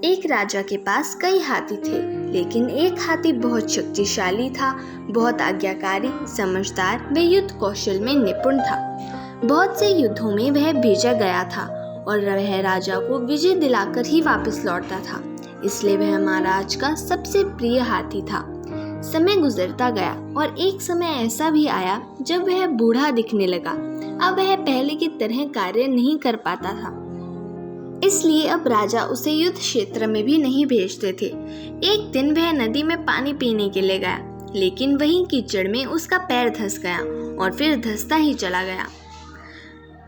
एक राजा के पास कई हाथी थे, लेकिन एक हाथी बहुत शक्तिशाली था, बहुत आज्ञाकारी, समझदार, व युद्ध कौशल में निपुण था। बहुत से युद्धों में वह भेजा गया था और वह राजा को विजय दिलाकर ही वापस लौटता था, इसलिए वह महाराज का सबसे प्रिय हाथी था। समय गुजरता गया और एक समय ऐसा भी आया जब वह बूढ़ा दिखने लगा। अब वह पहले की तरह कार्य नहीं कर पाता था, इसलिए अब राजा उसे युद्ध क्षेत्र में भी नहीं भेजते थे। एक दिन वह नदी में पानी पीने के लिए गया, लेकिन वहीं कीचड़ में उसका पैर धंस गया और फिर धंसता ही चला गया।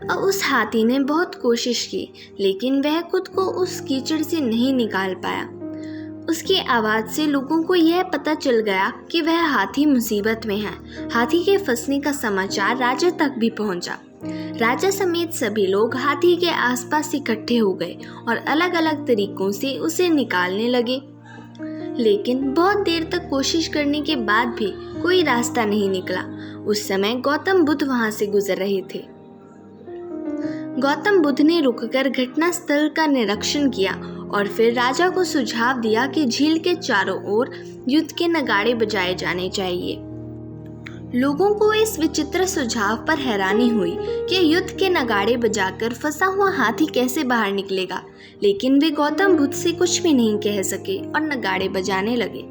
अब उस हाथी ने बहुत कोशिश की, लेकिन वह खुद को उस कीचड़ से नहीं निकाल पाया। उसकी आवाज़ से लोगों को यह पता चल गया कि वह हाथी मुसीबत में है। हाथी के फंसने का समाचार राजा तक भी पहुंचा। राजा समेत सभी लोग हाथी के आसपास इकट्ठे हो गए और अलग अलग तरीकों से उसे निकालने लगे, लेकिन बहुत देर तक कोशिश करने के बाद भी कोई रास्ता नहीं निकला। उस समय गौतम बुद्ध वहां से गुजर रहे थे। गौतम बुद्ध ने रुककर घटना स्थल का निरीक्षण किया और फिर राजा को सुझाव दिया कि झील के चारों ओर युद्ध के नगाड़े बजाए जाने चाहिए। लोगों को इस विचित्र सुझाव पर हैरानी हुई कि युद्ध के नगाड़े बजाकर फंसा हुआ हाथी कैसे बाहर निकलेगा, लेकिन वे गौतम बुद्ध से कुछ भी नहीं कह सके और नगाड़े बजाने लगे।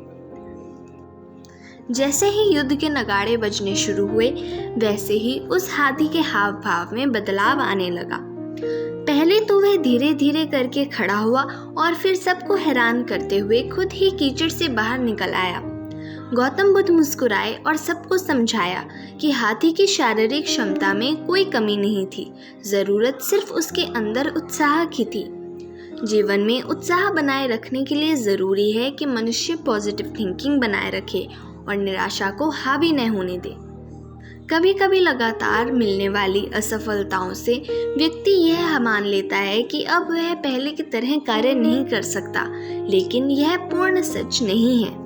जैसे ही युद्ध के नगाड़े बजने शुरू हुए, वैसे ही उस हाथी के हाव भाव में बदलाव आने लगा। पहले तो वह धीरे धीरे करके खड़ा हुआ और फिर सबको हैरान करते हुए खुद ही कीचड़ से बाहर निकल आया। गौतम बुद्ध मुस्कुराए और सबको समझाया कि हाथी की शारीरिक क्षमता में कोई कमी नहीं थी, ज़रूरत सिर्फ उसके अंदर उत्साह की थी। जीवन में उत्साह बनाए रखने के लिए ज़रूरी है कि मनुष्य पॉजिटिव थिंकिंग बनाए रखे और निराशा को हावी न होने दे। कभी कभी लगातार मिलने वाली असफलताओं से व्यक्ति यह मान लेता है कि अब वह पहले की तरह कार्य नहीं कर सकता, लेकिन यह पूर्ण सच नहीं है।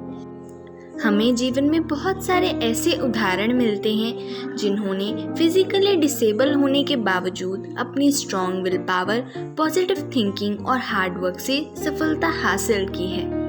हमें जीवन में बहुत सारे ऐसे उदाहरण मिलते हैं जिन्होंने फिजिकली डिसेबल होने के बावजूद अपनी strong will power, positive thinking और हार्डवर्क से सफलता हासिल की है।